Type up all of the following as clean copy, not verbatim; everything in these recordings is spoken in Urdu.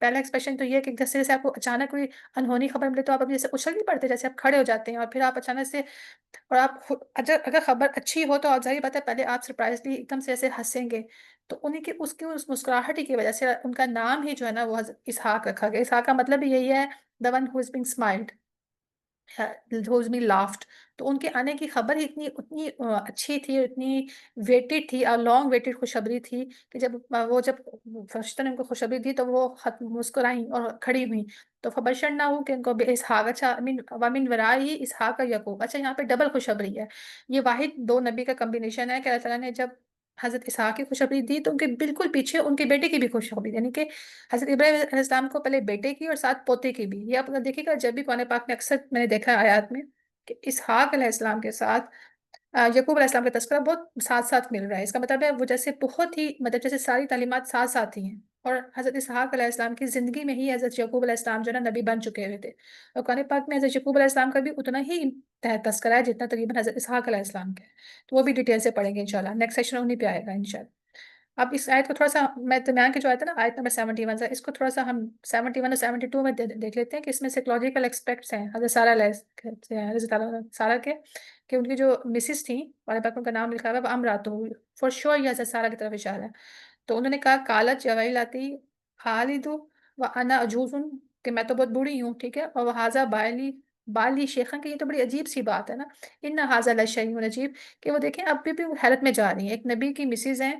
پہلا ایکسپریشن تو یہ ہے کہ جیسے جیسے آپ کو اچانک کوئی انہونی خبر ملے تو آپ ابھی جیسے اچھل نہیں پڑتے، جیسے آپ کھڑے ہو جاتے ہیں اور پھر آپ اچانک سے، اور آپ اگر خبر اچھی ہو تو آپ ظاہر بات ہے پہلے آپ سرپرائزلی ایک دم سے ایسے ہنسیں گے. تو انہیں کی اس مسکراہٹ ہی کی وجہ سے ان کا نام ہی جو ہے نا وہ حضرت اسحاق رکھا گیا. اسحاق کا مطلب بھی یہی ہے the one who is being smiled, who's been laughed. تو ان کے آنے کی خبر ہی اتنی اچھی تھی، اتنی ویٹڈ تھی اور لانگ ویٹڈ خوشخبری تھی کہ جب فرشتوں نے ان کو خوشخبری دی تو وہ مسکرائیں اور کھڑی ہوئیں. تو فبشرنا ہوں کہ ان کو اسحاق، اچھا ومن ورائی اسحاق یعقوب. اچھا یہاں پہ ڈبل خوشخبری ہے. یہ واحد دو نبی کا کمبینیشن ہے کہ اللہ تعالیٰ نے جب حضرت اسحاق کی خوشخبری دی تو ان کے بالکل پیچھے ان کے بیٹے کی بھی خوشخبری، یعنی کہ حضرت ابراہیم علیہ السلام کو پہلے بیٹے کی اور ساتھ پوتے کی بھی. یہ آپ دیکھیے گا جب بھی قرآن پاک میں اکثر میں نے دیکھا ہے آیات میں کہ اسحاق علیہ السلام کے ساتھ یعقوب علیہ السلام کا تذکرہ بہت ساتھ ساتھ مل رہا ہے. اس کا مطلب ہے وہ جیسے بہت ہی مطلب جیسے ساری تعلیمات ساتھ ساتھ ہی ہیں. اور حضرت اسحاق علیہ السلام کی زندگی میں ہی حضرت یعقوب علیہ السلام جو ہے نا نبی بن چکے ہوئے تھے. اور قرآن پاک میں حضرت یعقوب علیہ السلام کا بھی اتنا ہی تذکرہ ہے جتنا تقریباً حضرت اسحاق علیہ السلام کا ہے. تو وہ بھی ڈیٹیل سے پڑھیں گے انشاءاللہ. نیکسٹ سیشن انہیں پہ آئے گا انشاءاللہ. اب اس آیت کو تھوڑا سا میں درمیان کے جو آیت ہے نا آیت نمبر 71 سے، اس کو تھوڑا سا ہم 71 اور 72 میں دیکھ لیتے ہیں کہ اس میں سائیکولوجیکل ایکسپیکٹس ہیں حضرت سارہ حضرت سارہ کے، کہ ان کی جو مسز تھیں قرآن پاک میں ان کا نام لکھا ہوا ہے وہ امرات ہو، فور شیور یہ حضرت سارہ کی طرف اشارہ ہے. تو انہوں نے کہا کالت جویلاتی خالد و انا عجوز، کہ میں تو بہت بوڑھی ہوں، ٹھیک ہے، اور حاضہ بالی شیخن، کہ یہ تو بڑی عجیب سی بات ہے نا. ان حاضہ لشیء عجیب، کہ وہ دیکھیں اب بھی وہ حیرت میں جا رہی ہیں، ایک نبی کی مسز ہیں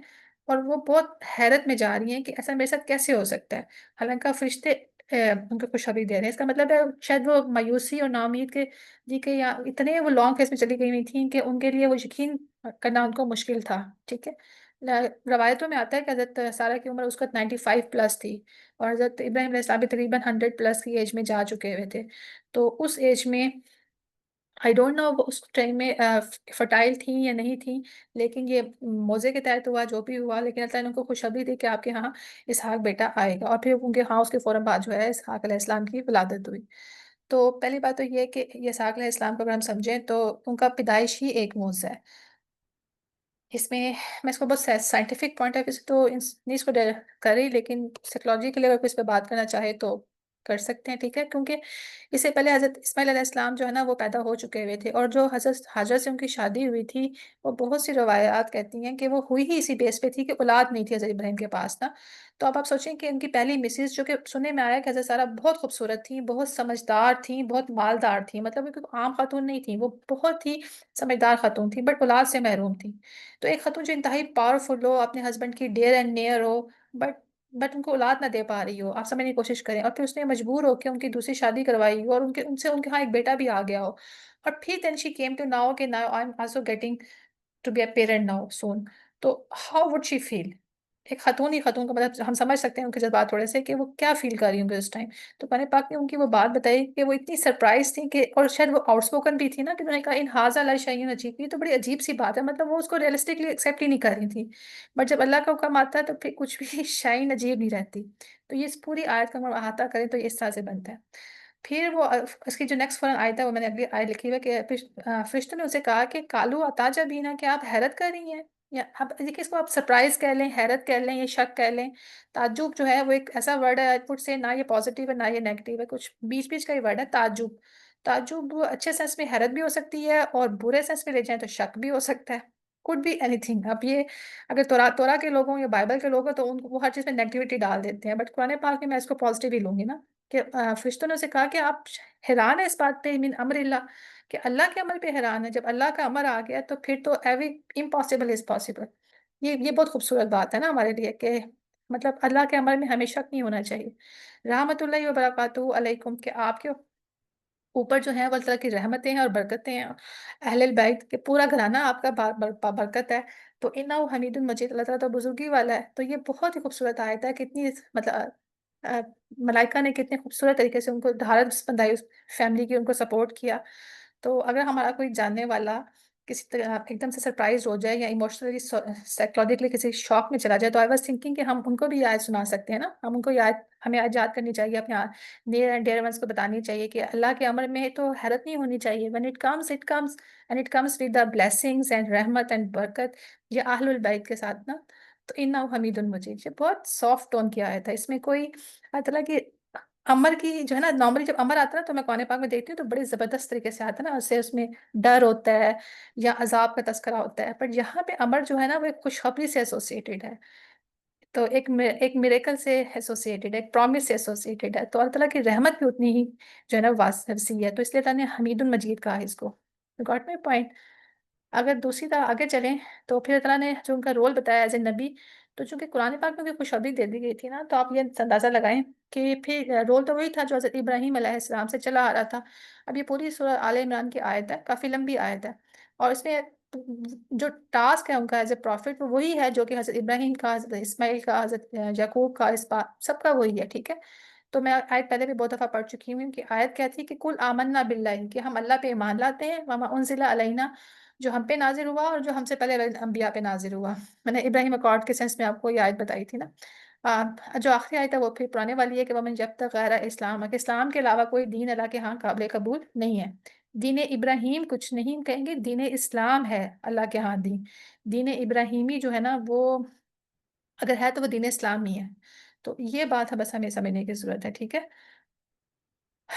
اور وہ بہت حیرت میں جا رہی ہیں کہ ایسا میرے ساتھ کیسے ہو سکتا ہے، حالانکہ فرشتے ان کو خوشخبری دے رہے ہیں. اس کا مطلب ہے شاید وہ مایوسی اور ناامید کے جی کہ یا اتنے وہ لانگ فیس میں چلی گئی ہوئی تھیں کہ ان کے لیے وہ یقین کرنا ان کو مشکل تھا. ٹھیک ہے، روایتوں میں آتا ہے کہ حضرت سارہ کی عمر اس وقت 95 پلس تھی اور حضرت ابراہیم علیہ السلام بھی تقریباً 100 پلس کی ایج میں جا چکے ہوئے تھے. تو اس ایج میں آئی ڈونٹ نو وہ اس ٹائم میں فرٹائل تھیں یا نہیں تھیں، لیکن یہ موضع کے تحت ہوا جو بھی ہوا، لیکن اللہ تعالیٰ نے ان کو خوشخبری دی کہ آپ کے ہاں اسحاق بیٹا آئے گا. اور پھر ان کے ہاں اس کے فوراً بعد جو ہے اسحاق علیہ السلام کی ولادت ہوئی. تو پہلی بات تو یہ ہے کہ یہ اسحاق علیہ السلام کو اگر ہم سمجھیں تو ان کا پیدائش ہی ایک معجزہ ہے. اس میں اس کو بہت سائنٹیفک پوائنٹ آف ویو سے تو نہیں اس کو کر رہی، لیکن سائیکلوجی کے لیے اگر اس پہ بات کرنا چاہے تو کر سکتے ہیں. ٹھیک ہے، کیونکہ اس سے پہلے حضرت اسماعیل علیہ السلام جو ہے نا وہ پیدا ہو چکے ہوئے تھے، اور جو حضرت حاجر سے ان کی شادی ہوئی تھی وہ بہت سی روایات کہتی ہیں کہ وہ ہوئی ہی اسی بیس پہ تھی کہ اولاد نہیں تھی حضرت ابراہیم کے پاس نا. تو اب آپ سوچیں کہ ان کی پہلی مسز جو کہ سننے میں آیا کہ حضرت سارہ بہت خوبصورت تھیں، بہت سمجھدار تھیں، بہت مالدار تھیں، مطلب وہ کوئی عام خاتون نہیں تھیں، وہ بہت ہی سمجھدار خاتون تھیں بٹ اولاد سے محروم تھیں. تو ایک خاتون جو انتہائی پاورفل ہو، اپنے ہسبینڈ کی dear and near who, but in کو اولاد نہ دے پا رہی ہو، آپ سمجھنے کی کوشش کریں، اور پھر اس نے مجبور ہو کے ان کی دوسری شادی کروائی ہو اور ان کے ہاں ایک بیٹا بھی آ گیا ہو، اور پھر then she came to now کہ now I am also getting to be a parent now soon. تو ہاؤ وڈ شی فیل؟ ایک خاتون کا مطلب ہم سمجھ سکتے ہیں ان کے جذبات تھوڑے سے کہ وہ کیا فیل کر رہی ہوں گے اس ٹائم. تو قرآن پاک نے ان کی وہ بات بتائی کہ وہ اتنی سرپرائز تھی کہ، اور شاید وہ آؤٹ اسپوکن بھی تھی نا، کہ انہوں نے کہا ان حاضہ لا شیء عجیب، یہ تو بڑی عجیب سی بات ہے، مطلب وہ اس کو ریئلسٹکلی ایکسیپٹ ہی نہیں کر رہی تھی. بٹ جب اللہ کا حکم آتا ہے تو پھر کچھ بھی شائن عجیب نہیں رہتی. تو یہ اس پوری آیت کا ہم احاطہ کریں تو یہ اس طرح سے بنتا ہے. پھر وہ اس کی جو نیکسٹ فوراً آیت ہے وہ میں نے اگلی آیت لکھی ہوئی ہے کہ فرشتوں نے اسے کہا کہ کالو اتاجا بینا، کہ آپ حیرت کر رہی ہیں، یا اب دیکھیے اس کو آپ سرپرائز کہہ لیں، حیرت کہہ لیں، یا شک کہہ لیں. تعجب جو ہے وہ ایک ایسا ورڈ ہے آئی سے نہ یہ پازیٹیو ہے نہ یہ نیگیٹو ہے، کچھ بیچ بیچ کا ہی ورڈ ہے تعجب. تعجب اچھے سینس میں حیرت بھی ہو سکتی ہے اور برے سینس میں لے جائیں تو شک بھی ہو سکتا ہے. کوڈ بی اینی تھنگ. اب یہ اگر تورا کے لوگوں یا بائبل کے لوگ ہیں تو وہ ہر چیز میں نیگیٹیوٹی ڈال دیتے ہیں، بٹ قرآن پاک میں اس کو پازیٹیو ہی لوں گی نا. کہ فرشتوں نے اسے کہا کہ آپ حیران ہیں اس بات پہ، من امر اللہ، کہ اللہ کے عمل پہ حیران ہے. جب اللہ کا امر آ گیا تو پھر تو ایوری امپاسبل از پاسبل. یہ بہت خوبصورت بات ہے نا ہمارے لیے کہ مطلب اللہ کے عمل میں ہمیں شک نہیں ہونا چاہیے. رحمت اللہ وبرکاتہ علیکم، کہ آپ کے اوپر جو ہے وہ اللہ کی رحمتیں ہیں اور برکتیں ہیں. اہل البیت کے پورا گھرانہ آپ کا برکت ہے. تو انہ حمید المجید، اللہ تعالیٰ تو بزرگی والا ہے. تو یہ بہت ہی خوبصورت آیت ہے، کتنی مطلب ملائکہ نے کتنے خوبصورت طریقے سے ان کو ڈھارس بندھائی اس فیملی کی، ان کو سپورٹ کیا. تو اگر ہمارا کوئی جاننے والا کسی طرح ایک دم سے سرپرائز ہو جائے یا ایموشنلی سائیکولوجیکلی کسی شوق میں چلا جائے تو آئی واز تھنکنگ کہ ہم ان کو بھی یاد سنا سکتے ہیں نا. ہم ان کو ہمیں یاد کرنی چاہیے، اپنے نیئر اینڈ ڈیئر ونس کو بتانی چاہیے کہ اللہ کے امر میں تو حیرت نہیں ہونی چاہیے. when it comes it comes and it comes with the blessings and رحمت and برکت، یہ اہل البیت کے ساتھ نا. تو انا حمید المجید، یہ بہت سافٹ ٹون کی آیت ہے، اس میں کوئی اللہ تعالیٰ کی امر کی جو ہے نا، نارملی جب امر آتا ہے نا تو میں قرآن پاک میں دیکھتی ہوں تو بڑی زبردست طریقے سے آتا ہے نا، اس میں ڈر ہوتا ہے یا عذاب کا تذکرہ ہوتا ہے، پر یہاں پہ امر جو ہے نا وہ ایک خوشخبری سے ایسوسیٹڈ ہے، تو ایک میریکل سے ایسوسیٹڈ ہے، ایک پرومس سے ایسوسیٹڈ ہے، تو اللہ تعالیٰ کی رحمت بھی اتنی ہی جو ہے نا وسیع ہے، تو اس لیے اللہ نے حمید المجید کہا ہے اس کو. Got my point. اگر دوسری طرح آگے چلیں تو پھر اللہ نے جو ان کا رول بتایا ایز اے نبی، تو چونکہ قرآن پاک میں بھی خوشخبری دے دی گئی تھی نا، تو آپ یہ اندازہ لگائیں کہ پھر رول تو وہی تھا جو حضرت ابراہیم علیہ السلام سے چلا آ رہا تھا. اب یہ پوری سورہ آل عمران کی آیت ہے، کافی لمبی آیت ہے، اور اس میں جو ٹاسک ہے ان کا ایز اے پروفٹ وہ وہی ہے جو کہ حضرت ابراہیم کا، حضرت اسماعیل کا، حضرت یعقوب کا، اس سب کا وہی ہے. ٹھیک ہے، تو میں آیت پہلے بھی بہت دفعہ پڑھ چکی ہوں کہ آیت کہتی ہے کہ کل آمنا باللہ، کہ ہم اللہ پہ ایمان لاتے ہیں، وما انزل علینا، جو ہم پہ نازل ہوا اور جو ہم سے پہلے انبیاء پہ نازل ہوا. میں نے ابراہیم اکارڈ کے سینس میں آپ کو یہ آیت بتائی تھی نا. جو آخری آیت ہے وہ پھر پرانے والی ہے کہ ومن جب تک غیر اسلام، کہ اسلام کے علاوہ کوئی دین اللہ کے ہاں قابل قبول نہیں ہے. دین ابراہیم کچھ نہیں کہیں گے، دین اسلام ہے اللہ کے ہاں دین. دین ابراہیمی جو ہے نا وہ اگر ہے تو وہ دین اسلام ہی ہے. تو یہ بات ہے بس ہمیں سمجھنے کی ضرورت ہے. ٹھیک ہے،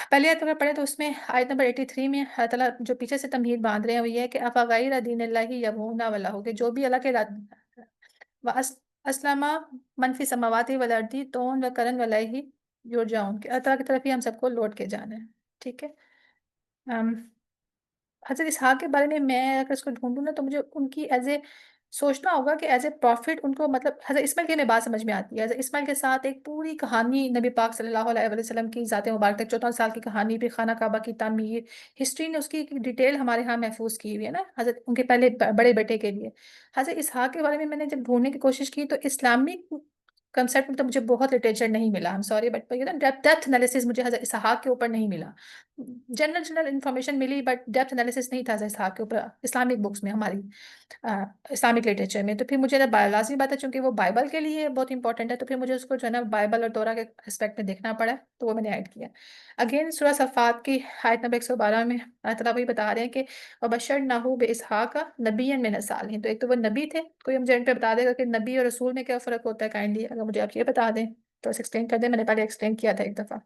پہلے آیت اگر پڑھیں تو اس میں آیت نمبر 83 میں اللہ تعالیٰ جو پیچھے سے تمہید باندھ رہے ہیں وہ یہ ہے کہ افغیر دین اللہ یبغون وله، کہ جو بھی اللہ کے اسلم من فی السماوات والارض طوعا وکرها والیہ یرجعون، کہ اللہ تعالیٰ کی طرف ہی ہم سب کو لوٹ کے جانا ہے. ٹھیک ہے. حضرت اسحاق کے بارے میں اگر اس کو ڈھونڈوں نا تو مجھے ان کی ایز اے سوچنا ہوگا کہ ایز اے پروفٹ ان کو، مطلب حضرت اسماعیل کی ہمیں بات سمجھ میں آتی ہے، حضرت اسماعیل کے ساتھ ایک پوری کہانی نبی پاک صلی اللہ علیہ وسلم کی ذات مبارک تک 14 سال کی کہانی بھی، خانہ کعبہ کی تعمیر، ہسٹری نے اس کی ڈیٹیل ہمارے ہاں محفوظ کی ہوئی ہے نا، حضرت ان کے پہلے بڑے بیٹے کے لیے. حضرت اسحاق کے بارے میں نے جب ڈھونڈنے کی کوشش کی تو اسلامک کنسیپٹ میں تو مجھے بہت لٹریچر نہیں ملا، ہم سوری بٹ ڈیپتھ انالیسس مجھے حضرت اسحاق کے اوپر نہیں ملا. جنرل انفارمیشن ملی بٹ ڈیپتھ انالیسس نہیں تھا حضرت اسحاق کے اوپر اسلامک بکس میں، ہماری اسلامک لٹریچر میں. تو پھر مجھے لازمی بات ہے چونکہ وہ بائبل کے لیے بہت امپورٹنٹ ہے، تو پھر مجھے اس کو جو ہے نا بائبل اور تورا کے اسپیکٹ میں دیکھنا پڑا، تو وہ میں نے ایڈ کیا. اگین سورہ صفات کی آیت نمبر 112 میں اللہ تعالیٰ وہی بتا رہے ہیں کہ وَبَشَّرْنَاهُ بِإِسْحَاقَ نَبِيًّا مِنَ الصَّالِحِينَ. تو ایک تو وہ نبی تھے، کوئی مجھے ان پہ بتا دے گا کہ نبی اور رسول میں کیا فرق ہوتا ہے، کائنڈلی اگر مجھے آپ یہ بتا دیں تو ایکسپلین کر دیں. میں نے پہلے ایکسپلین کیا تھا ایک دفعہ.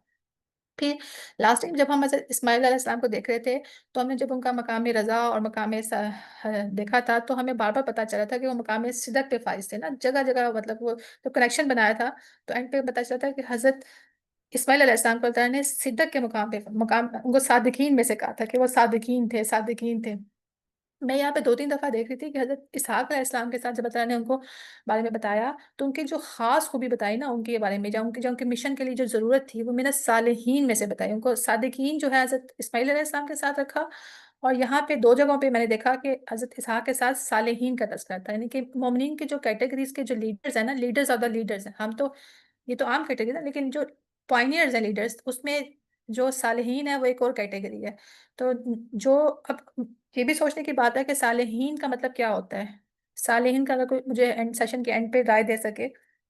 پھر لاسٹ ٹائم جب ہم حضرت اسماعیل علیہ السلام کو دیکھ رہے تھے تو ہم نے جب ان کا مقام رضا اور مقام دیکھا تھا تو ہمیں بار بار پتا چلا تھا کہ وہ مقام صدق پہ فائز تھے نا، جگہ جگہ مطلب وہ جو کنیکشن بنایا تھا، تو اینڈ پہ پتا چلا تھا کہ حضرت اسماعیل علیہ السلام کو اللہ تعالیٰ نے صدق کے مقام پہ ان کو صادقین میں سے کہا تھا کہ وہ صادقین تھے، صادقین تھے. میں یہاں پہ 2 3 دفعہ دیکھ رہی تھی کہ حضرت اسحاق علیہ السلام کے ساتھ جب اللہ نے ان کو بارے میں بتایا تو ان کے جو خاص خوبی بتائی نا ان کے بارے میں، جو ان کے مشن کے لیے جو ضرورت تھی وہ من الصالحین میں سے بتائی. ان کو صادقین جو ہے حضرت اسماعیل علیہ السلام کے ساتھ رکھا، اور یہاں پہ 2 جگہوں پہ میں نے دیکھا کہ حضرت اسحاق کے ساتھ صالحین کا تذکرہ تھا، یعنی کہ مومنین کے جو کیٹیگریز کے جو لیڈرز ہیں نا، لیڈرز آف دا لیڈرز ہیں. ہم تو یہ تو عام کیٹیگری ہے لیکن جو پوائنیئرز ہیں لیڈرز، اس میں جو صالحین ہے وہ ایک اور کیٹیگری ہے. تو جو اب یہ بھی سوچنے کی بات ہے کہ صالحین کا مطلب کیا ہوتا ہے. صالحین کا اگر کوئی مجھے اینڈ سیشن کے اینڈ پہ رائے دے سکے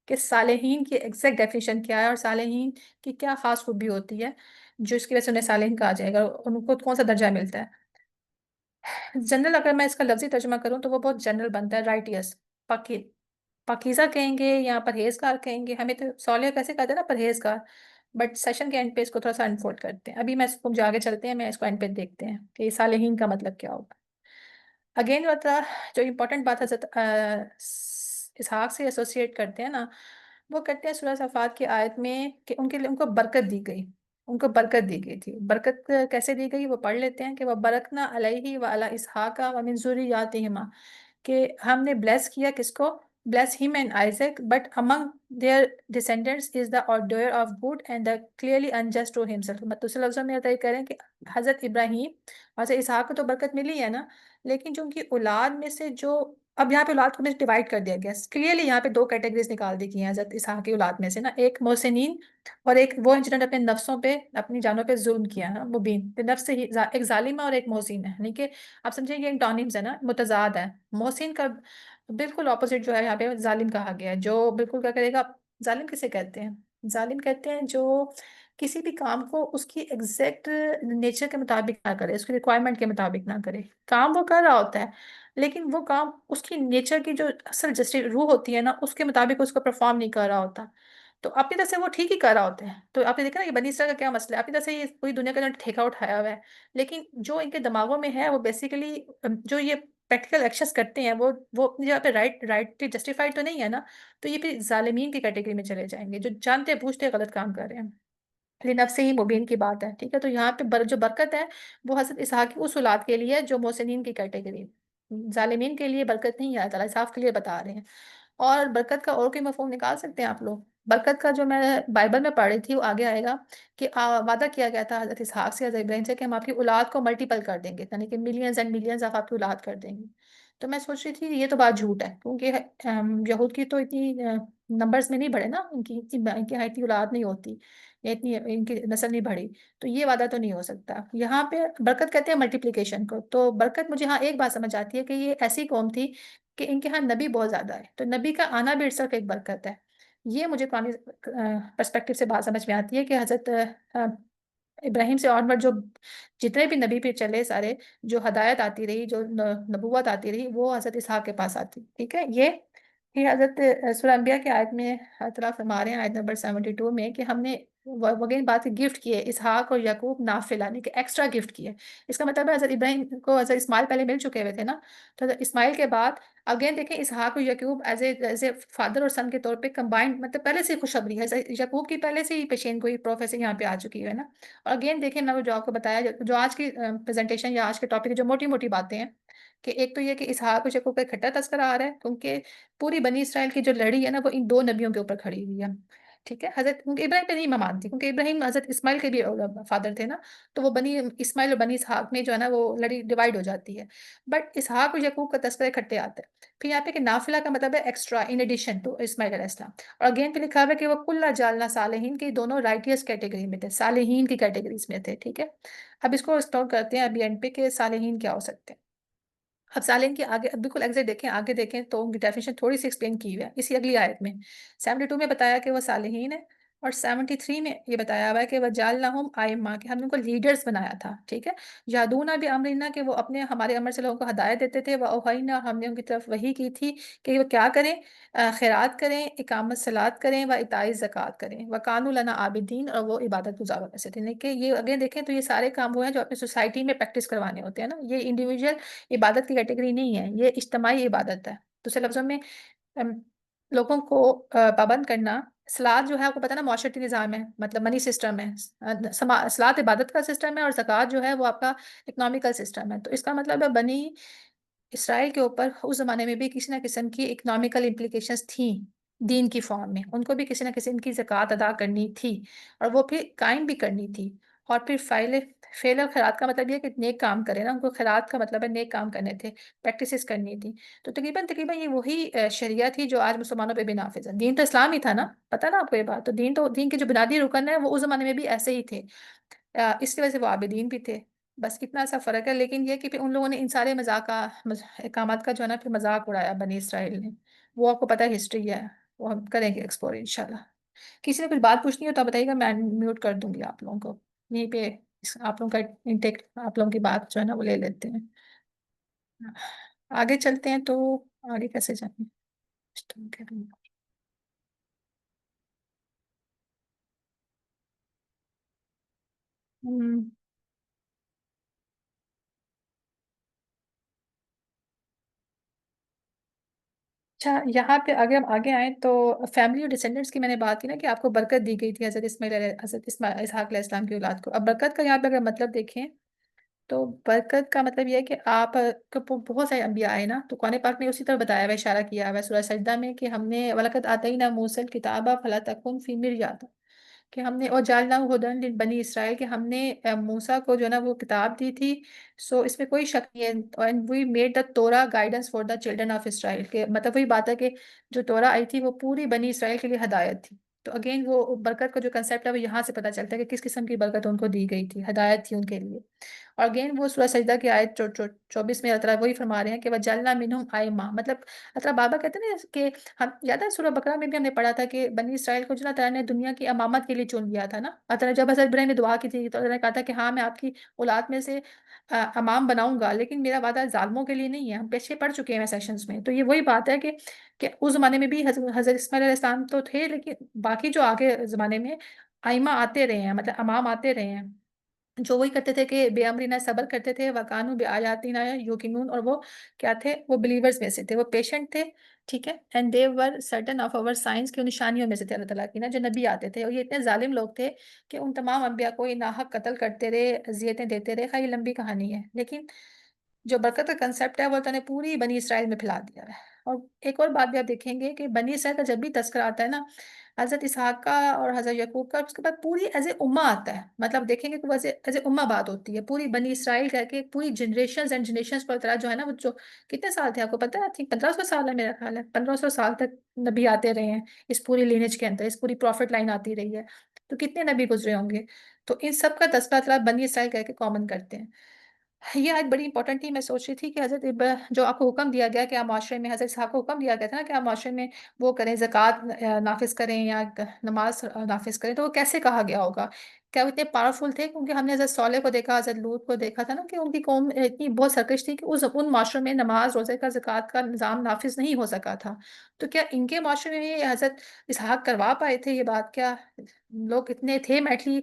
کہ صالحین کی ایگزیکٹ ڈیفینیشن کیا ہے اور صالحین کی کیا خاص خوبی ہوتی ہے جو اس کی وجہ سے انہیں صالحین کہا جائے گا، ان کو کون سا درجہ ملتا ہے. جنرل اگر میں اس کا لفظی ترجمہ کروں تو وہ بہت جنرل بنتا ہے، رائٹیس، پاکیزہ کہیں گے یا پرہیزگار کہیں گے. ہمیں تو صالح کیسے کہتے ہیں نا، پرہیزگار، بٹ سیشن کے اینڈ پہ اس کو تھوڑا سا انفولڈ کرتے ہیں. ابھی میں اس کو جو آگے چلتے ہیں میں اس کو اینڈ پہ دیکھتے ہیں کہ صالحین کا مطلب کیا ہوگا. اگین جو امپورٹنٹ بات حضرت اسحاق سے ایسوسیٹ کرتے ہیں نا، وہ کرتے ہیں سورہ صفات کی آیت میں کہ ان کے لیے ان کو برکت دی گئی، ان کو برکت دی گئی تھی. برکت کیسے دی گئی وہ پڑھ لیتے ہیں کہ وہ برکنا علیہ وعلی اسحاق ومن ذریاتہما، کہ ہم نے بلیس کیا کس کو، bless him and Isaac, but among their descendants is the order of good and the clearly unjust to himself. دوسرے لفظوں میں یہ کہہ رہے ہیں کہ حضرت ابراہیم اور حضرت اسحاق کو تو برکت ملی ہے نا، لیکن جو ان کی اولاد میں سے جو، اب یہاں پہ اولاد کو ڈیوائڈ کر دیا گیا کلیئرلی، یہاں پہ 2 کیٹیگریز نکال دی گئی ہیں حضرت اسحاق کی اولاد میں سے نا، ایک محسنین اور ایک وہ جنہوں نے اپنے نفسوں پہ، اپنی جانوں پہ ظلم کیا نا، مبین نفس سے ہی، ایک ظالمہ اور ایک محسن ہے، یعنی کہ آپ سمجھیں یہ انٹونیمز ہے نا، متضاد ہے. محسن کا بالکل اپوزٹ جو ہے یہاں پہ ظالم کہا گیا ہے، جو بالکل کیا کرے گا. ظالم کسے کہتے ہیں؟ ظالم کہتے ہیں جو کسی بھی کام کو اس کی ایگزیکٹ نیچر کے مطابق نہ کرے، اس کی ریکوائرمنٹ کے مطابق نہ کرے. کام وہ کر رہا ہوتا ہے، لیکن وہ کام اس کی نیچر کی جو اصل جسٹی روح ہوتی ہے نا، اس کے مطابق اس کو پرفارم نہیں کر رہا ہوتا. تو اپنی طرف سے وہ ٹھیک ہی کر رہا ہوتا ہے. تو آپ نے دیکھا نا کہ بنی اسرائیل کا کیا مسئلہ ہے، اپنی طرف سے یہ پوری دنیا کا جو ٹھیکہ اٹھایا ہوا ہے، لیکن جو ان کے دماغوں میں ہے وہ بیسیکلی جو یہ پریکٹیکل ایکشنز کرتے ہیں وہ اپنی جگہ پہ رائٹ جسٹیفائڈ تو نہیں ہے نا. تو یہ پھر ظالمین کی کیٹیگری میں چلے جائیں گے، جو جانتے بوجھتے غلط کام کر رہے ہیں. لنفسہ ہی مبین کی بات ہے، ٹھیک ہے. تو یہاں پہ جو برکت ہے وہ حضرت اسحاق کی اس اولاد کے لیے جو محسنین کی کیٹیگری. ظالمین کے لیے برکت نہیں ہے، اللہ تعالیٰ صاف کے لیے بتا رہے ہیں. اور برکت کا اور کوئی مفہوم نکال سکتے ہیں آپ لوگ؟ برکت کا جو میں بائبل میں پڑھ رہی تھی وہ آگے آئے گا کہ وعدہ کیا گیا تھا حضرت اسحاق سے، حضرت ابراہیم سے، کہ ہم آپ کی اولاد کو ملٹیپل کر دیں گے، یعنی کہ ملینز اینڈ ملینز آف آپ کی اولاد کر دیں گے. تو میں سوچ رہی تھی یہ تو بات جھوٹ ہے، کیونکہ یہود کی تو اتنی نمبرز میں نہیں بڑھے نا، ان کی اولاد نہیں ہوتی، یا اتنی ان کی نسل نہیں بڑھی. تو یہ وعدہ تو نہیں ہو سکتا. یہاں پہ برکت کہتے ہیں ملٹیپلیکیشن کو. تو برکت مجھے ہاں ایک بات سمجھ آتی ہے کہ یہ ایسی قوم تھی کہ ان کے ہاں نبی بہت زیادہ ہے، تو نبی کا آنا بھی صرف ایک برکت ہے. یہ مجھے قرآنی پرسپیکٹیو سے بات سمجھ میں آتی ہے کہ حضرت ابراہیم سے آنورڈ جو جتنے بھی نبی پہ چلے سارے، جو ہدایت آتی رہی، جو نبوت آتی رہی، وہ حضرت اسحاق کے پاس آتی. ٹھیک ہے. یہ پھر حضرت سورہ انبیاء کی آیت میں اللہ تعالیٰ فرما رہے ہیں، آیت نمبر 72 میں، کہ ہم نے وگین بات گفٹ کیے اسحاق اور یعقوب نافل، یعنی کہ ایکسٹرا گفٹ کیے. اس کا مطلب ہے حضرت ابراہیم کو حضرت اسماعیل پہلے مل چکے ہوئے تھے نا. تو حضرت اسماعیل کے بعد اگین دیکھیں اسحاق اور یعقوب ایز اے فادر اور سن کے طور پہ کمبائنڈ، مطلب پہلے سے خوشخبری ہے. یعقوب کی پہلے سے ہی پیشین گوئی پروفیسی یہاں پہ آ چکی ہے نا. اور اگین دیکھیں میں وہ جو آپ کو بتایا، جو آج کی پریزنٹیشن یا آج کے ٹاپک کی جو موٹی موٹی باتیں ہیں، کہ ایک تو یہ کہ اسحاق اور یعقوب کا اکٹھا تذکرہ آ رہا ہے، کیونکہ پوری بنی اسرائیل کی جو لڑی ہے نا وہ ان دو نبیوں کے اوپر کھڑی ہوئی ہے. ٹھیک ہے. حضرت کیونکہ ابراہیم پہ نہیں میں مانتی، کیونکہ ابراہیم حضرت اسماعیل کے بھی فادر تھے نا، تو وہ بنی اسماعیل اور بنی اسحاق میں جو ہے نا وہ لڑی ڈیوائڈ ہو جاتی ہے. بٹ اسحاق اور یعقوب کا تذکرہ اکٹھے آتا ہے. پھر یہاں پہ کہ نافلہ کا مطلب ہے ایکسٹرا، ان ایڈیشن ٹو اسماعیل علیہ السلام. اور اگین پہ لکھا ہوا ہے کہ وہ کلّا جالنا صالحین کے دونوں رائٹیس کیٹیگری میں تھے، صالحین کی کیٹیگریز میں تھے. ٹھیک ہے. اب اس کو اسٹور کرتے ہیں ابھی اینڈ پہ کہ صالحین کیا ہو سکتے ہیں. اب صالحین کے آگے بالکل ایگزیکٹ دیکھیں، آگے دیکھیں تو ان کی ڈیفینیشن تھوڑی سی ایکسپلین کی ہوئی ہے اسی اگلی آیت میں. 72 میں بتایا کہ وہ صالحین ہے، اور 73 میں یہ بتایا ہوا ہے کہ وہ جعلناہم ائمہ، کہ ہم نے ان کو لیڈرز بنایا تھا. ٹھیک ہے. یہدون بامرنا، کہ وہ اپنے ہمارے امر سے لوگوں کو ہدایت دیتے تھے. واوحینا، ہم نے ان کی طرف وحی کی تھی کہ وہ کیا کریں، خیرات کریں، اقامت صلات کریں، و ایتاء زکوٰۃ کریں، وکانوا لنا عابدین، اور وہ عبادت گزاروں میں سے تھے. کہ یہ اگین دیکھیں تو یہ سارے کام وہ ہیں جو اپنی سوسائٹی میں پریکٹس کروانے ہوتے ہیں نا. یہ انڈیویجول عبادت کی کیٹیگری نہیں ہے، یہ اجتماعی عبادت ہے. دوسرے لفظوں میں ام، لوگوں کو پابند کرنا. صلات جو ہے آپ کو پتہ نا معاشرتی نظام ہے، مطلب منی سسٹم ہے. صلات عبادت کا سسٹم ہے، اور زکوٰۃ جو ہے وہ آپ کا اکنامیکل سسٹم ہے. تو اس کا مطلب ہے بنی اسرائیل کے اوپر اس زمانے میں بھی کسی نہ قسم کی اکنامیکل امپلیکیشنز تھیں دین کی فارم میں. ان کو بھی کسی نہ قسم کی زکوٰۃ ادا کرنی تھی، اور وہ پھر قائم بھی کرنی تھی. اور پھر فعل اور خیرات کا مطلب یہ ہے کہ نیک کام کرے نا. ان کو خیرات کا مطلب ہے نیک کام کرنے تھے، پریکٹسز کرنی تھی. تو تقریباً یہ وہی شریعہ تھی جو آج مسلمانوں پہ بھی نافذ ہے. دین تو اسلام ہی تھا نا، پتہ نا آپ کو یہ بات. تو دین کے جو بنیادی رکن ہے وہ اس زمانے میں بھی ایسے ہی تھے. اس کی وجہ سے وہ عابدین بھی تھے. بس اتنا سا فرق ہے. لیکن یہ کہ پھر ان لوگوں نے ان سارے احکامات کا جو ہے نا پھر مذاق اڑایا بنی اسرائیل نے. وہ آپ کو پتہ ہے ہسٹری ہے، وہ ہم کریں گے ایکسپلور انشاءاللہ. کسی نے کچھ بات پوچھنی ہو تو آپ بتائیے گا، میں میوٹ کر دوں گی آپ لوگوں کو. یہیں پہ آپ لوگوں کا انٹیک، آپ لوگوں کی بات جو ہے نا وہ لے لیتے ہیں. آگے چلتے ہیں. تو آگے کیسے جائیں؟ ہم، اچھا یہاں پہ اگر ہم آگے آئیں تو فیملی اور ڈسینڈنٹس کی میں نے بات کی نا کہ آپ کو برکت دی گئی تھی حضرت اسحاق علیہ السلام کی اولاد کو. اب برکت کا یہاں پہ اگر مطلب دیکھیں تو برکت کا مطلب یہ ہے کہ آپ کو بہت سارے انبیاء آئے نا. تو قرآن پاک نے اسی طرح بتایا ہوا، اشارہ کیا ہوا ہے سورہ سجدہ میں کہ ہم نے وَلَقَدْ آتَيْنَا مُوسَى الْكِتَابَ فَلَا تَكُنْ فِي مِرْيَةٍ، کہ ہم نے اور جعلنا ہدن لبنی اسرائیل، کہ ہم نے موسیٰ کو جو ہے نا وہ کتاب دی تھی. سو اس میں کوئی شک نہیں ہے. And we made the Torah guidance for the children of Israel, کہ مطلب وہی بات ہے کہ جو تورا آئی تھی وہ پوری بنی اسرائیل کے لیے ہدایت تھی. تو اگین وہ برکت کا جو کنسیپٹ ہے وہ یہاں سے پتہ چلتا ہے کہ کس قسم کی برکت ان کو دی گئی تھی، ہدایت تھی ان کے لیے. اور اگین وہ سورہ سجدہ کی آیت 24 میں اللہ تعالیٰ وہی فرما رہے ہیں کہ وَجَعَلْنَا مِنْهُمْ أَئِمَّةً، مطلب اللہ تعالیٰ بابا کہتے ہیں نا کہ ہم یاد ہے سورہ بقرہ میں بھی ہم نے پڑھا تھا کہ بنی اسرائیل کو جو اللہ تعالیٰ نے دنیا کی امامت کے لیے چن لیا تھا نا، اللہ تعالیٰ جب حضرت ابراہیم نے دعا کی تھی تو اللہ نے کہا تھا کہ ہاں میں آپ کی اولاد میں سے امام بناؤں گا، لیکن میرا وعدہ ظالموں کے لیے نہیں ہے، ہم پیچھے پڑھ چکے ہیں سیشنز میں، تو یہ وہی بات ہے کہ اس زمانے میں بھی حضرت اسماعیل علیہ السلام تو تھے، لیکن باقی جو آگے زمانے میں ائمہ آتے رہے ہیں، مطلب امام آتے رہے ہیں، جو وہی کرتے تھے کہ بے امری نہ صبر کرتے تھے، وَكَانُوا بِآيَاتِنَا يُوقِنُونَ، اور وہ کیا تھے، وہ بلیورز میں سے تھے، وہ پیشنٹ تھے، ٹھیک ہے، and they were certain of اور سائنس کی نشانیوں میں سے تھے اللہ تعالیٰ کی نا، جو نبی آتے تھے، اور یہ اتنے ظالم لوگ تھے کہ ان تمام انبیاء کو یہ ناحق قتل کرتے رہے، اذیتیں دیتے رہے، خیر یہ لمبی کہانی ہے، لیکن جو برکت کا کنسیپٹ ہے وہ اللہ تعالیٰ نے پوری بنی اسرائیل میں پھیلا دیا ہے۔ اور ایک اور بات بھی آپ دیکھیں گے کہ بنی اسرائیل کا جب بھی تذکرہ آتا ہے نا، حضرت اسحاق کا اور حضرت یعقوب کا، اس کے بعد پوری ایز اے امہ آتا ہے، مطلب دیکھیں گے کہ وہ ایز اے امہ بات ہوتی ہے، پوری بنی اسرائیل کہہ کے پوری جنریشنز اینڈ جنریشنز پر طرح جو ہے نا، وہ جو کتنے سال تھے آپ کو پتہ ہے، تھی 1500 سال ہے، میرا خیال ہے 1500 سال تک نبی آتے رہے ہیں اس پوری لینیج کے اندر، اس پوری پروفٹ لائن آتی رہی ہے، تو کتنے نبی گزرے ہوں گے، تو ان سب کا تذکرہ اللہ بنی اسرائیل کہہ کے کامن کرتے ہیں۔ یہ آیت بڑی امپورٹنٹ تھی، میں سوچ رہی تھی کہ حضرت جو آپ کو حکم دیا گیا کہ آپ معاشرے میں، حضرت صاحب کو حکم دیا گیا تھا نا کہ آپ معاشرے میں وہ کریں، زکوٰۃ نافذ کریں یا نماز نافذ کریں، تو وہ کیسے کہا گیا ہوگا؟ کیا وہ اتنے پاورفل تھے؟ کیونکہ ہم نے حضرت صالح کو دیکھا، حضرت لوط کو دیکھا تھا نا کہ ان کی قوم اتنی بہت سرکش تھی کہ ان معاشروں میں نماز روزے کا زکوٰۃ کا نظام نافذ نہیں ہو سکا تھا، تو کیا ان کے معاشرے میں یہ حضرت اسحاق کروا پائے تھے یہ بات؟ کیا لوگ اتنے تھے میٹلی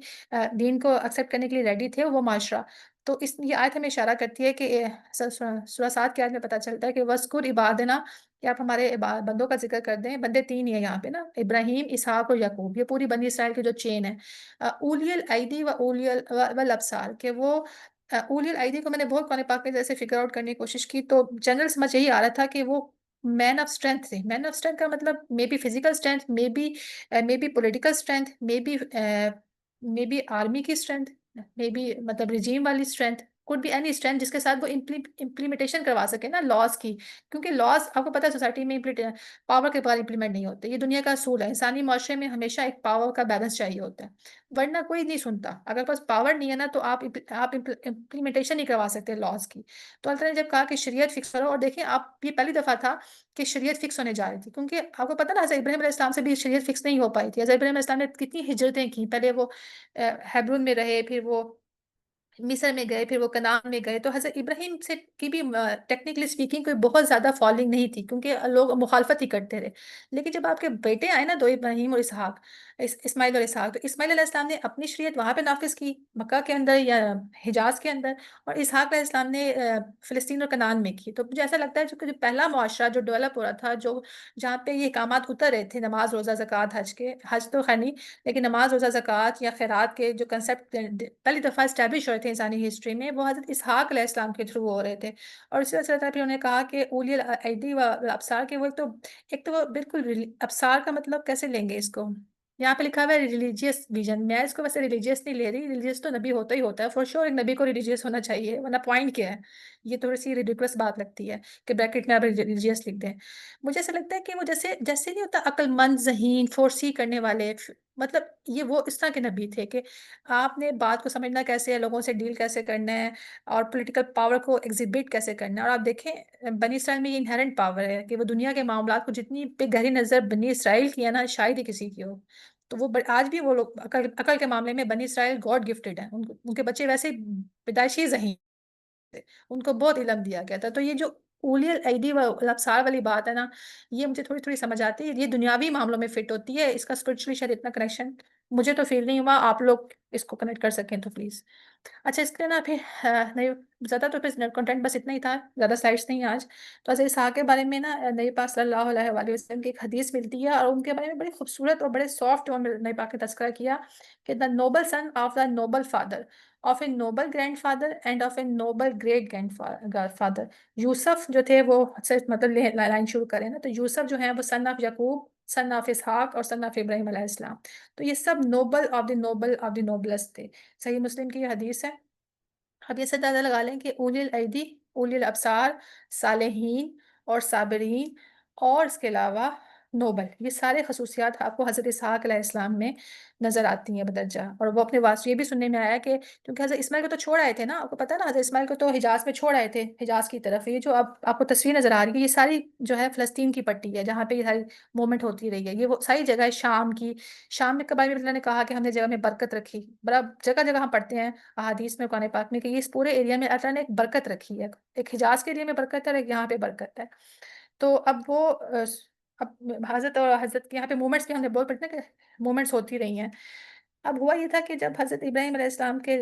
دین کو ایکسیپٹ کرنے کے لیے ریڈی تھے وہ معاشرہ؟ تو یہ آیت ہمیں اشارہ کرتی ہے کہ سورہ 7 کی آیت میں پتہ چلتا ہے کہ وَاذْكُرْ عِبَادَنَا، کہ آپ ہمارے بندوں کا ذکر کر دیں، بندے 3 ہی ہیں یہاں پہ نا، ابراہیم، اسحاق اور یعقوب، یہ پوری بنی اسرائیل کی جو چین ہے، اولی الایدی و اولی والابصار، کہ وہ اولی الایدی کو میں نے بہت قرآن پاک میں جیسے فگر آؤٹ کرنے کی کوشش کی، تو جنرل سمجھ یہی آ رہا تھا کہ وہ مین آف اسٹرینتھ تھے۔ مین آف اسٹرینتھ کا مطلب may be physical strength, may be political strength, may be army کی اسٹرینتھ، مے بی مطلب رجیم والی strength, could be any strength جس کے ساتھ وہ امپلیمنٹیشن کروا سکے نا لاز کی، کیونکہ لاز آپ کو پتہ ہے سوسائٹی میں پاور کے بعد امپلیمنٹ نہیں ہوتے، یہ دنیا کا اصول ہے، انسانی معاشرے میں ہمیشہ ایک پاور کا بیلنس چاہیے ہوتا ہے، ورنہ کوئی نہیں سنتا، اگر پاس پاور نہیں ہے نا تو آپ امپلیمنٹیشن نہیں کروا سکتے لاز کی۔ تو اللہ تعالیٰ نے جب کہا کہ شریعت فکس کرو، اور دیکھیں آپ یہ پہلی دفعہ تھا کہ شریعت فکس ہونے جا رہی تھی، کیونکہ آپ کو پتہ نا حضرت ابراہیم علیہ السلام سے بھی شریعت فکس نہیں ہو پائی تھی، حضرت ابراہیم علیہ السلام نے کتنی ہجرتیں کی، پہلے وہ ہیبرون میں رہے، پھر وہ مصر میں گئے، پھر وہ کنعان میں گئے، تو حضرت ابراہیم سے کی بھی ٹیکنیکلی اسپیکنگ کوئی بہت زیادہ فالوئنگ نہیں تھی، کیونکہ لوگ مخالفت ہی کرتے رہے، لیکن جب آپ کے بیٹے آئے نا دو، ابراہیم اور اسحاق، اسماعیل اور اسحاق، تو اسماعیل علیہ السلام نے اپنی شریعت وہاں پہ نافذ کی مکہ کے اندر یا حجاز کے اندر، اور اسحاق علیہ السلام نے فلسطین اور کنعان میں کی، تو مجھے ایسا لگتا ہے جو پہلا معاشرہ جو ڈیولپ ہو رہا تھا، جہاں پہ یہ احکامات اتر رہے تھے، نماز روزہ زکوٰۃ، حج تو خیر نہیں، لیکن نماز روزہ زکوٰۃ یا خیرات کے جو کنسیپٹ پہلی دفعہ اسٹیبلش ہوئے تھے انسانی ہسٹری میں، وہ حضرت اسحاق علیہ السلام کے تھرو ہو رہے تھے، اور اسی وجہ سے پھر انہوں نے کہا کہ اولی الایدی و الابصار کے، وہ ایک تو وہ بالکل ابصار کا مطلب کیسے لیں گے اس کو؟ یہاں پہ لکھا ہوا ہے ریلیجیس ویژن، میں اس کو ویسے ریلیجیس نہیں لے رہی، ریلیجیس تو نبی ہوتا ہی ہوتا ہے فور شیور، ایک نبی کو ریلیجیس ہونا چاہیے، ورنہ پوائنٹ کیا ہے؟ یہ تھوڑی سی ریڈیکولس بات لگتی ہے کہ بریکٹ میں آپ ریلیجیس لکھ دیں۔ مجھے ایسا لگتا ہے کہ وہ جیسے نہیں ہوتا عقل مند، ذہین، فورسی کرنے والے، مطلب یہ وہ اس طرح کے نبی تھے کہ آپ نے بات کو سمجھنا کیسے ہے، لوگوں سے ڈیل کیسے کرنا ہے، اور پولیٹیکل پاور کو ایگزیبٹ کیسے کرنا ہے، اور آپ دیکھیں بنی اسرائیل میں یہ انہیرنٹ پاور ہے کہ وہ دنیا کے معاملات کو جتنی پہ گہری نظر بنی اسرائیل کی ہے نا، شاید ہی کسی کی ہو، تو وہ آج بھی وہ لوگ عقل کے معاملے میں بنی اسرائیل گاڈ گفٹڈ ہیں، ان کے بچے ویسے پیدائشی ذہین، ان کو بہت علم دیا گیا تھا، تو یہ جو اولی الایدی و الابصار والی بات ہے نا، یہ مجھے تھوڑی تھوڑی سمجھ آتی ہے، یہ دنیاوی معاملوں میں فٹ ہوتی ہے، اس کا اسپرچولی شاید اتنا کنیکشن مجھے تو فیل نہیں ہوا، آپ لوگ اس کو کنیکٹ کر سکیں تو پلیز۔ اچھا اس کے نا پھر نہیں زیادہ، تو پھر کنٹینٹ بس اتنا ہی تھا، زیادہ سلائڈس نہیں آج، تو حضرت اسحاق کے بارے میں نا نبی پاک صلی اللہ علیہ وآلہ وسلم کی ایک حدیث ملتی ہے، اور ان کے بارے میں بڑی خوبصورت اور بڑے سافٹ ٹون میں نبی پاک نے تذکرہ کیا کہ the noble son of the noble father of a noble grandfather and of a noble great grandfather, Yusuf جو تھے وہ مطلب لائن شروع کریں نا، تو یوسف جو ہیں وہ سن آف یعقوب، سن آف اسحاق اور سن آف ابراہیم علیہ السلام، تو یہ سب noble of the noble of the noblest تھے، صحیح مسلم کی یہ حدیث ہے۔ اب یہ سے اندازہ لگا لیں کہ اولی الایدی، اولی الابصار، صالحین اور صابرین، اور اس کے علاوہ نوبل، یہ سارے خصوصیات آپ کو حضرت اسحاق علیہ السلام میں نظر آتی ہیں بدرجہ. اور وہ اپنے واسطے یہ بھی سننے میں آیا کہ کیونکہ حضرت اسماعیل کو تو چھوڑ آئے تھے نا، آپ کو پتا نا حضرت اسماعیل کو تو حجاز میں چھوڑ آئے تھے، حجاز کی طرف. یہ جو اب آپ کو تصویر نظر آ رہی ہے، یہ ساری جو ہے فلسطین کی پٹی ہے جہاں پہ یہ ساری موومنٹ ہوتی رہی ہے. یہ وہ ساری جگہ ہے شام کی. شام میں قبائل اللہ نے کہا کہ ہم نے جگہ میں برکت رکھی. بڑا جگہ جگہ ہم پڑھتے ہیں احادیث میں قرآن پاک میں کہ اس پورے ایریا میں اللہ نے ایک برکت رکھی ہے. ایک حجاز کے ایریا میں برکت ہے اور ایک یہاں پہ برکت ہے. تو اب وہ اب حضرت اور حضرت کے یہاں پہ مومنٹس بھی ہم نے بہت پڑھتے ہیں کہ مومنٹس ہوتی رہی ہیں. اب ہوا یہ تھا کہ جب حضرت ابراہیم علیہ السلام کے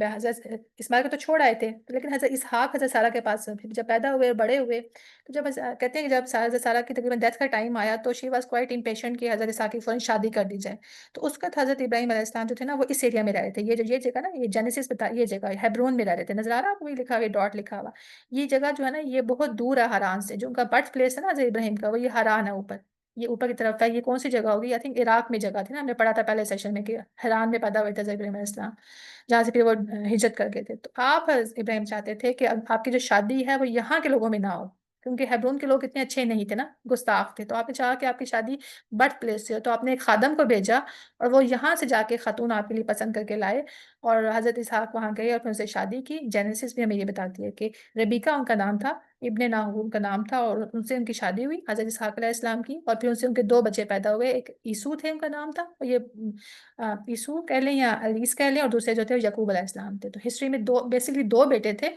حضرت اسماعیل کو تو چھوڑ آئے تھے، لیکن حضرت اسحاق حضرت سارہ کے پاس جب پیدا ہوئے بڑے ہوئے تو جب کہتے ہیں کہ جب حضرت سارہ کی تقریباً ڈیتھ کا ٹائم آیا تو شی واز کوائٹ امپیشنٹ کہ حضرت اسحاق کی فوراً شادی کر دی جائے. تو اس وقت حضرت ابراہیم علیہ السلام جو تھے نا وہ اس ایریا میں رہ رہے تھے. یہ جگہ نا، یہ جینیسس بتا، یہ جگہ ہیبرون میں رہ رہے تھے. نظر آ رہا آپ کو یہ لکھا ہوا ڈاٹ لکھا ہوا. یہ جگہ جو ہے نا یہ بہت دور ہے ہران سے. جو ان کا برتھ پلیس ہے نا حضرت ابراہیم کا، وہ یہ ہران ہے اوپر. یہ اوپر کی طرف ہے. یہ کون سی جگہ ہوگی؟ آئی تھنک عراق میں جگہ تھی نا، ہم نے پڑھا تھا پہلے سیشن میں کہ حران میں پیدا ہوئے تھے ابراہیم علیہ السلام، جہاں سے پھر وہ ہجرت کر گئے تھے. تو آپ ابراہیم چاہتے تھے کہ آپ کی جو شادی ہے وہ یہاں کے لوگوں میں نہ ہو، کیونکہ ہیبرون کے لوگ اتنے اچھے نہیں تھے نا، گستاخ تھے. تو آپ نے چاہا کہ آپ کی شادی برتھ پلیس سے ہو. تو آپ نے ایک خادم کو بھیجا اور وہ یہاں سے جا کے خاتون آپ کے لیے پسند کر کے لائے اور حضرت اسحاق وہاں گئے اور پھر ان سے شادی کی. جینیسس بھی ہمیں یہ بتاتی ہے کہ ربیکہ ان کا نام تھا، ابن ناہور کا نام تھا، اور ان سے ان کی شادی ہوئی حضرت اسحاق علیہ السلام کی. اور پھر ان سے ان کے دو بچے پیدا ہوئے. ایک عیسو تھے ان کا نام تھا، اور یہ عیسو کہہ لیں یا علیس کہہ لیں، اور دوسرے جو تھے یعقوب علیہ السلام تھے. تو ہسٹری میں بیسکلی دو بیٹے تھے،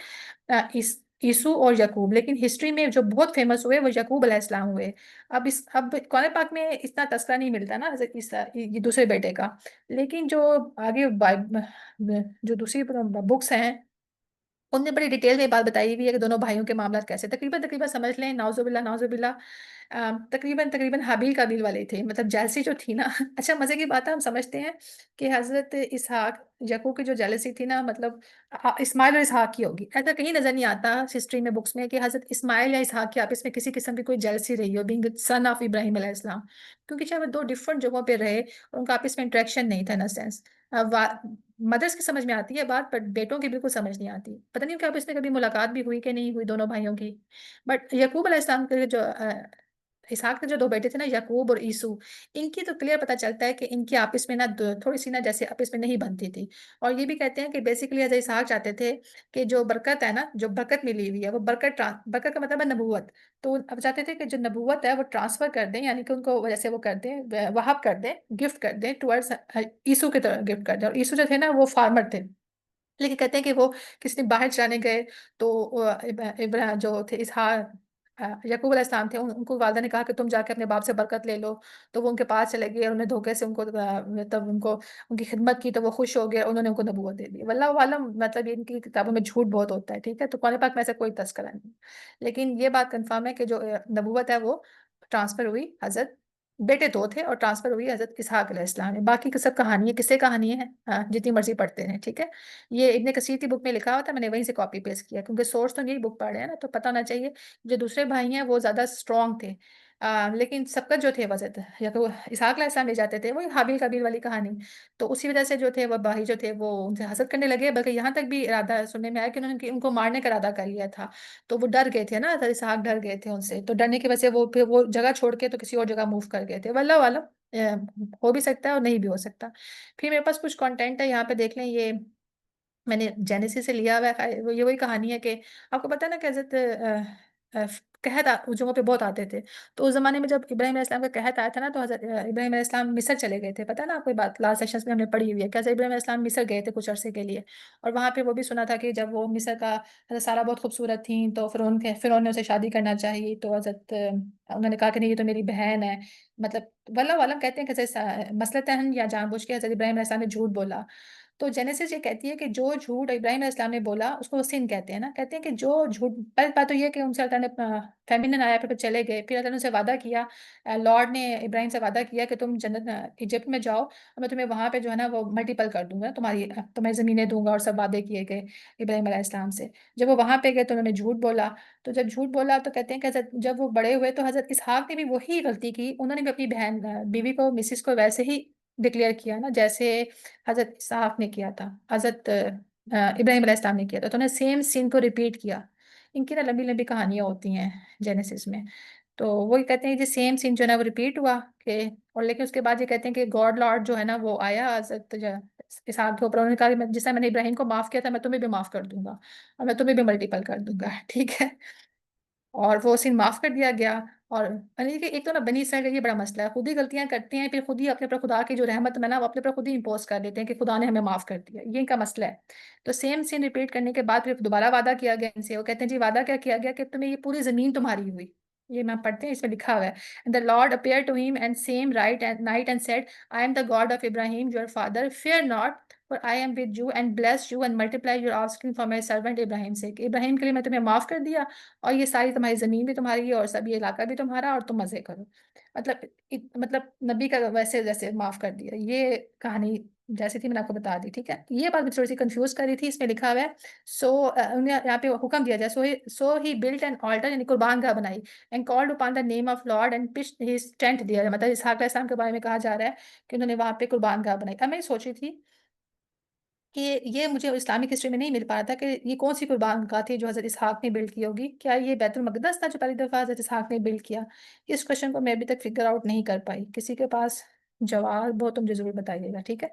عیسو اور یعقوب. لیکن ہسٹری میں جو بہت فیمس ہوئے وہ یعقوب علیہ السلام ہوئے. اب قرآن پاک میں اتنا تذکرہ نہیں ملتا نا حضرت یہ دوسرے بیٹے کا. لیکن جو آگے جو دوسری بکس ہیں ان نے بڑی ڈیٹیل میں یہ بات بتائی ہوئی ہے کہ دونوں بھائیوں کے معاملات کیسے تقریباً سمجھ لیں. نعوذ باللہ نعوذ باللہ تقریباً حابیل قابیل والے تھے. مطلب جیلسی جو تھی نا اچھا مزے کی بات ہے، ہم سمجھتے ہیں کہ حضرت اسحاق یعقوب کی جو جیلسی تھی نا، مطلب اسماعیل اور اسحاق کی ہوگی. ایسا کہیں نظر نہیں آتا ہسٹری میں بکس میں کہ حضرت اسماعیل یا اسحاق کے آپس میں کسی قسم کی کوئی جیلسی رہی ہو، بینگ سن آف ابراہیم علیہ السلام. کیونکہ چاہے وہ دو ڈفرنٹ جگہوں پہ رہے اور ان کا آپس میں انٹریکشن نہیں تھا. ان سینس مدرس کی سمجھ میں آتی ہے بات، بٹ بیٹوں کی بالکل سمجھ نہیں آتی. پتہ نہیں کہ آپس میں کبھی ملاقات بھی ہوئی کہ نہیں ہوئی دونوں بھائیوں کی. بٹ یعقوب علیہ السلام کے جو اسحاق کے جو دو بیٹے تھے نا، یعقوب اور عیسو، ان کی تو کلیئر پتہ چلتا ہے کہ ان کی آپس میں نا تھوڑی سی نا جیسے آپس میں نہیں بنتی تھی. اور یہ بھی کہتے ہیں کہ بیسیکلی حضرت اسحاق چاہتے تھے کہ جو برکت ہے نا، جو برکت ملی ہوئی ہے وہ برکت کا مطلب ہے نبوت. تو اب چاہتے تھے کہ جو نبوت ہے وہ ٹرانسفر کر دیں، یعنی کہ ان کو جیسے وہ کر دیں، وہب کر دیں، گفٹ کر دیں ٹورڈز عیسو کی طرح گفٹ کر دیں. اور عیسو جو تھے نا وہ فارمر تھے، لیکن کہتے ہیں کہ وہ کسی نے باہر چلانے گئے تو ابراہیم جو تھے اسحاق یعقوب علیہ السلام تھے، ان کو والدہ نے کہا کہ تم جا کے اپنے باپ سے برکت لے لو. تو وہ ان کے پاس چلے گئے اور انہیں دھوکے سے ان کو تب ان کی خدمت کی تو وہ خوش ہو گئے، انہوں نے ان کو نبوت دے دی. واللہ عالم، مطلب ان کی کتابوں میں جھوٹ بہت ہوتا ہے. ٹھیک ہے، تو قرآن پاک میں ایسا کوئی تذکرہ نہیں. لیکن یہ بات کنفرم ہے کہ جو نبوت ہے وہ ٹرانسفر ہوئی حضرت، بیٹے دو تھے اور ٹرانسفر ہوئی حضرت اسحاق علیہ السلام میں. باقی کی سب کہانی ہے، کسے کہانی ہے، جتنی مرضی پڑھتے ہیں. ٹھیک ہے، یہ ابن کثیر کی بک میں لکھا ہوا تھا، میں نے وہیں سے کاپی پیسٹ کیا کیونکہ سورس تو یہی بک پڑھ رہے ہیں نا، تو پتہ ہونا چاہیے. جو دوسرے بھائی ہیں وہ زیادہ اسٹرانگ تھے، لیکن سبقت جو تھے وسط یا تو اسحاق علیہ السلام لے جاتے تھے، وہی حابیل قابیل والی کہانی. تو اسی وجہ سے جو تھے وہ بھائی جو تھے وہ ان سے حسد کرنے لگے، بلکہ یہاں تک بھی ارادہ سننے میں آیا کہ انہوں نے ان کو مارنے کا ارادہ کر لیا تھا. تو وہ ڈر گئے تھے نا، حضرت اسحاق ڈر گئے تھے ان سے. تو ڈرنے کی وجہ سے وہ پھر وہ جگہ چھوڑ کے تو کسی اور جگہ موو کر گئے تھے. واللہ عالم، ہو بھی سکتا ہے اور نہیں بھی ہو سکتا. پھر میرے پاس کچھ کانٹینٹ ہے یہاں پہ دیکھ لیں. یہ میں نے جینیسی سے لیا ہوا ہے. یہ وہی کہانی ہے کہ آپ کو پتہ ہے نا کہ حضرت قحط اس جگہوں پہ بہت آتے تھے. تو اس زمانے میں جب ابراہیم علیہ السلام کا قحط آیا تھا نا، تو حضرت ابراہیم علیہ السلام مصر چلے گئے تھے. پتہ ہے نا آپ کو یہ بات، لاسٹ سیشنز میں ہم نے پڑھی ہوئی ہے کہ حضرت ابراہیم علیہ السلام مصر گئے تھے کچھ عرصے کے لیے. اور وہاں پہ وہ بھی سنا تھا کہ جب وہ مصر کا حضرت سارہ بہت خوبصورت تھیں تو فرعون نے اسے شادی کرنا چاہی. تو حضرت انہوں نے کہا کہ نہیں یہ تو میری بہن ہے. مطلب واللہ عالم کہتے ہیں کہ حضرت مسلطن یا جان بوجھ کے حضرت ابراہیم علیہ السلام نے جھوٹ بولا. تو جینیسس یہ کہتی ہے کہ جو جھوٹ ابراہیم علیہ السلام نے بولا اس کو وہ سن کہتے ہیں نا. کہتے ہیں کہ جو جھوٹ، پہلی بات تو یہ کہ ان سے اللہ نے فیمنن آیا، پھر چلے گئے. پھر اللہ نے ان سے وعدہ کیا، لارڈ نے ابراہیم سے وعدہ کیا کہ تم جنت ایجپٹ میں جاؤ اور میں تمہیں وہاں پہ جو ہے نا وہ ملٹیپل کر دوں گا، تمہیں زمینیں دوں گا، اور سب وعدے کیے گئے ابراہیم علیہ السلام سے. جب وہ وہاں پہ گئے تو انہوں نے جھوٹ بولا. تو جب جھوٹ بولا تو کہتے ہیں کہ جب وہ بڑے ہوئے تو حضرت اسحاق نے بھی وہی غلطی کی. انہوں نے بھی اپنی بہن بیوی کو، مسز کو ویسے ہی ڈکلیئر کیا نا جیسے حضرت اسحاق نے کیا تھا، حضرت ابراہیم علیہ السلام نے کیا تھا. تو انہوں نے سیم سین کو ریپیٹ کیا. ان کی نا لمبی لمبی کہانیاں ہوتی ہیں جینیسس میں. تو وہی کہتے ہیں یہ سیم سین جو ہے نا وہ ریپیٹ ہوا کہ، اور لیکن اس کے بعد یہ کہتے ہیں کہ گاڈ لارڈ جو ہے نا وہ آیا حضرت اسحاق کے اوپر، انہوں نے کہا کہ جس طرح میں نے ابراہیم کو معاف کیا تھا میں تمہیں بھی معاف کر دوں گا، اور میں تمہیں بھی ملٹیپل کر دوں گا، ٹھیک ہے۔ اور وہ سین معاف کر دیا گیا۔ اور یعنی کہ ایک تو نا بنی اسرائیل کا یہ بڑا مسئلہ ہے، خود ہی غلطیاں کرتے ہیں، پھر خود ہی اپنے پر خدا کی جو رحمت میں نا وہ اپنے پر خود ہی امپوز کر دیتے ہیں کہ خدا نے ہمیں معاف کر دیا، یہ ان کا مسئلہ ہے۔ تو سیم سین ریپیٹ کرنے کے بعد پھر دوبارہ وعدہ کیا گیا ان سے، وہ کہتے ہیں جی وعدہ کیا کیا گیا کہ تمہیں یہ پوری زمین تمہاری ہوئی، یہ میں پڑھتے ہیں اس میں لکھا ہوا ہے، the Lord appeared to him and same right at night and said, I am the God of Abraham your father, fear not, for I am with you and bless you and multiply your offspring for my servant Abraham سے، کہ ابراہیم کے لیے میں تمہیں معاف کر دیا، اور یہ ساری تمہاری زمین بھی تمہاری ہے اور سب یہ علاقہ بھی تمہارا، اور تم مزے کرو۔ مطلب مطلب نبی کا ویسے جیسے معاف کر دیا، یہ کہانی جیسی تھی میں نے آپ کو بتا دی، ٹھیک ہے۔ یہ بات میں تھوڑی سی کنفیوز کر رہی تھی، اس میں لکھا ہوا ہے سو انہیں یہاں پہ حکم دیا جائے، so he built an altar, یعنی قربان گاہ بنائی، and called upon the name of Lord and pitched his tent دیا، مطلب اسحاق علیہ السلام کے بارے میں کہا جا رہا ہے کہ انہوں نے وہاں پہ قربان گاہ بنائی۔ اب میں سوچ رہی تھی کہ یہ مجھے اسلامک ہسٹری میں نہیں مل پا رہا تھا کہ یہ کون سی قربان گاہ تھی جو حضرت اسحاق نے بلڈ کی ہوگی، کیا یہ بیت المقدس تھا جو پہلی دفعہ حضرت اسحاق نے بلڈ کیا؟ اس کوشچن کو میں ابھی تک فگر آؤٹ نہیں کر پائی، کسی کے پاس جواب ہو تو مجھے ضرور بتائیے گا، ٹھیک ہے۔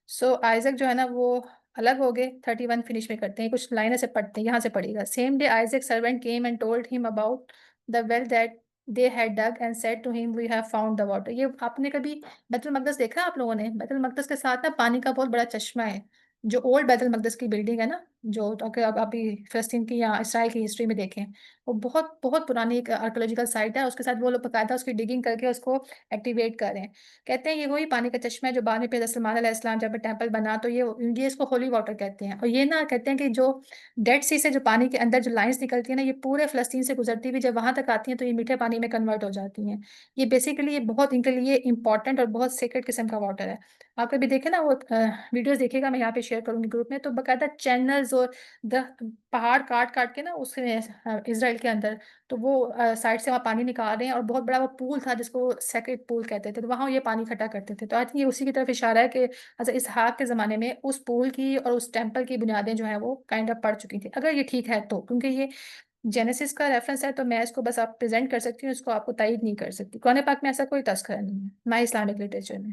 سو آئزک جو ہے نا وہ الگ ہو گئے، 31 فنش میں کرتے ہیں، کچھ لائنیں سے پڑھتے ہیں، یہاں سے پڑھیے گا۔ Same day Isaac servant came and told him about the well that they had dug and said to him we have found the water۔ یہ آپ نے کبھی بیت المقدس دیکھا آپ لوگوں نے؟ بیت المقدس کے ساتھ نا پانی کا بہت بڑا چشمہ ہے، جو اولڈ بیت المقدس کی بلڈنگ ہے نا، جو اگر آپ ابھی فلسطین کی یا اسرائیل کی ہسٹری میں دیکھیں، وہ بہت بہت پرانی ایک آرکیولوجیکل سائٹ ہے، اس کے ساتھ وہ لوگ باقاعدہ اس کی ڈگنگ کر کے اس کو ایکٹیویٹ کر رہے ہیں۔ کہتے ہیں یہ وہی پانی کا چشمہ ہے جو بعد میں پھر سلمان علیہ السلام جب ٹیمپل بنا تو یہ اس کو ہولی واٹر کہتے ہیں، اور یہ نا کہتے ہیں کہ جو ڈیڈ سی سے جو پانی کے اندر جو لائنس نکلتی ہیں نا، یہ پورے فلسطین سے گزرتی ہوئی جب وہاں تک آتی ہیں تو یہ میٹھے پانی میں کنورٹ ہو جاتی ہیں۔ یہ بیسیکلی یہ بہت ان کے لیے امپورٹنٹ اور بہت سیکرٹ قسم کا واٹر ہے۔ آپ کبھی دیکھیں نا وہ ویڈیوز دیکھے گا، میں یہاں پہ شیئر کروں گی گروپ میں، تو باقاعدہ چینلز اور پہاڑ کاٹ کاٹ کے نا اس میں اسرائیل کے اندر تو وہ سائڈ سے وہاں پانی نکال رہے ہیں، اور بہت بڑا وہ پول تھا جس کو سیکرڈ پول کہتے تھے، تو وہاں یہ پانی اکٹھا کرتے تھے۔ تو آئی تھنک یہ اسی کی طرف اشارہ ہے کہ حضرت اسحاق کے زمانے میں اس پول کی اور اس ٹیمپل کی بنیادیں جو ہیں وہ کائنڈ آف پڑ چکی تھی، اگر یہ ٹھیک ہے تو، کیونکہ یہ جینیسس کا ریفرنس ہے تو میں اس کو بس آپ پریزنٹ کر سکتی ہوں، اس کو آپ کو تائید نہیں کر سکتی، قرآن پاک میں ایسا کوئی تذکرہ نہیں ہے نہ اسلامک لٹریچر میں۔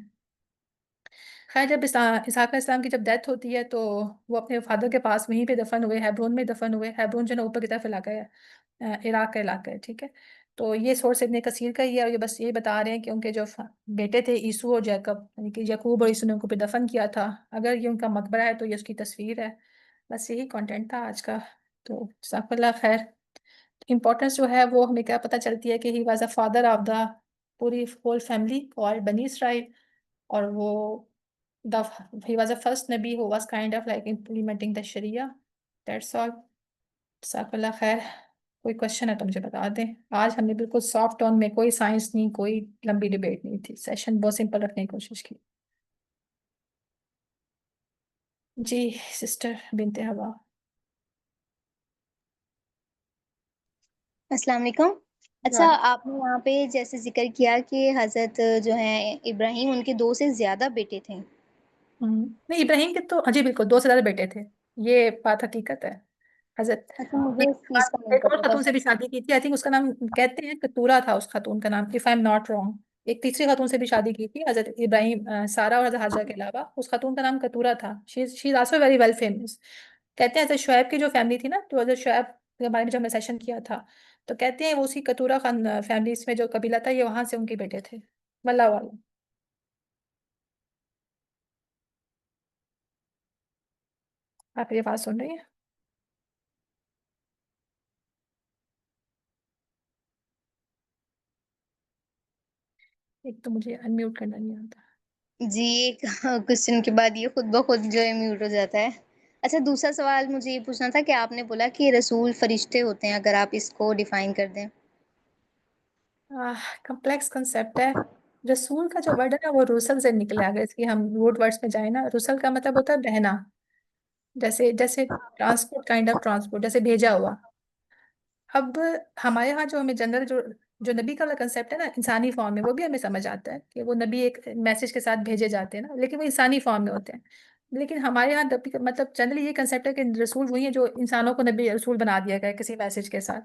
خیر جب اسحاق علیہ السلام کی جب ڈیتھ ہوتی ہے تو وہ اپنے فادر کے پاس وہیں پہ دفن ہوئے، ہیبرون میں دفن ہوئے، ہیبرون جو ہے نا اوپر کی طرف علاقہ ہے، عراق کا علاقہ ہے، ٹھیک ہے۔ تو یہ سورس ابن کثیر کا ہی ہے، اور یہ بس یہ بتا رہے ہیں کہ ان کے جو بیٹے تھے عیسو اور جیکب، یعنی کہ یعقوب اور عیسو نے ان کو پہ دفن کیا تھا، اگر یہ ان کا مقبرہ ہے تو یہ اس کی تصویر ہے۔ بس یہی کانٹینٹ تھا آج کا، تو جزاک اللہ خیر۔ امپورٹنس جو ہے وہ ہمیں کیا پتہ چلتی ہے کہ he was a father of the پوری ہول فیملی اور بنی اسرائیل، اور وہ the he was the first Nabi who was kind of like implementing the Sharia. That's all. جزاک اللہ خیر۔ کوئی کوشچن ہے تو مجھے بتا دیں۔ آج ہم نے بالکل سافٹ ٹون میں، کوئی سائنس نہیں، کوئی لمبی ڈیبیٹ نہیں تھی، سیشن بہت سمپل رکھنے کی کوشش کی۔ جی سسٹر بنت ہوا۔ السلام علیکم۔ اچھا آپ نے یہاں پہ جیسے ذکر کیا کہ حضرت جو ہیں ابراہیم ان کے 2 سے زیادہ بیٹے تھے۔ نہیں ابراہیم کے تو جی بالکل 2 سے زیادہ بیٹے تھے، یہ بات حقیقت ہے۔ حضرت اچھا مجھے اس چیز کا نہیں ایک اور پتا تھا۔ خاتون سے بھی شادی کی تھی، آئی تھنک اس کا نام کہتے ہیں کتورا تھا اس خاتون کا نام، if I am not wrong. ایک تیسری خاتون سے بھی شادی کی تھی حضرت ابراہیم، سارا اور حضرت حاجرہ کے علاوہ، اس خاتون کا نام کتورا تھا۔ She is also very well famous. کہتے ہیں حضرت شعیب کی جو فیملی تھی نا، جو حضرت شعیب کے بارے میں جب ہم نے سیشن کیا تھا، تو کہتے ہیں وہ اسی کتورا خان فیملی میں جو قبیلہ تھا، یہ وہاں سے ان کے بیٹے تھے، واللہ اعلم۔ آپ یہ بات سن رہی ہیں؟ ایک تو مجھے انمیوٹ کرنا نہیں آتا۔ جی ایک کوشچن کے بعد یہ خود بخود جو ہے میوٹ ہو جاتا ہے۔ اچھا دوسرا سوال مجھے یہ پوچھنا تھا کہ آپ نے بولا کہ رسول فرشتے ہوتے ہیں، اگر آپ اس کو ڈیفائن کر دیں۔ کمپلیکس کنسیپٹ ہے۔ رسول کا جو ورڈ ہے نا وہ رسل سے نکلا، اگر اس کی ہم روٹ ورڈس میں جائیں نا، رسل کا مطلب ہوتا ہے بہنا، جیسے جیسے ٹرانسپورٹ، کائنڈ آف ٹرانسپورٹ، جیسے بھیجا ہوا۔ اب ہمارے ہاں جو ہمیں جنرل جو نبی کا کنسیپٹ ہے نا انسانی فارم میں، وہ بھی ہمیں سمجھ آتا ہے کہ وہ نبی ایک میسج کے ساتھ بھیجے جاتے ہیں نا، لیکن وہ انسانی فارم میں ہوتے ہیں۔ لیکن ہمارے یہاں مطلب جنرلی یہ کنسیپٹ ہے کہ رسول وہی ہے جو انسانوں کو نبی رسول بنا دیا گیا ہے کسی میسج کے ساتھ۔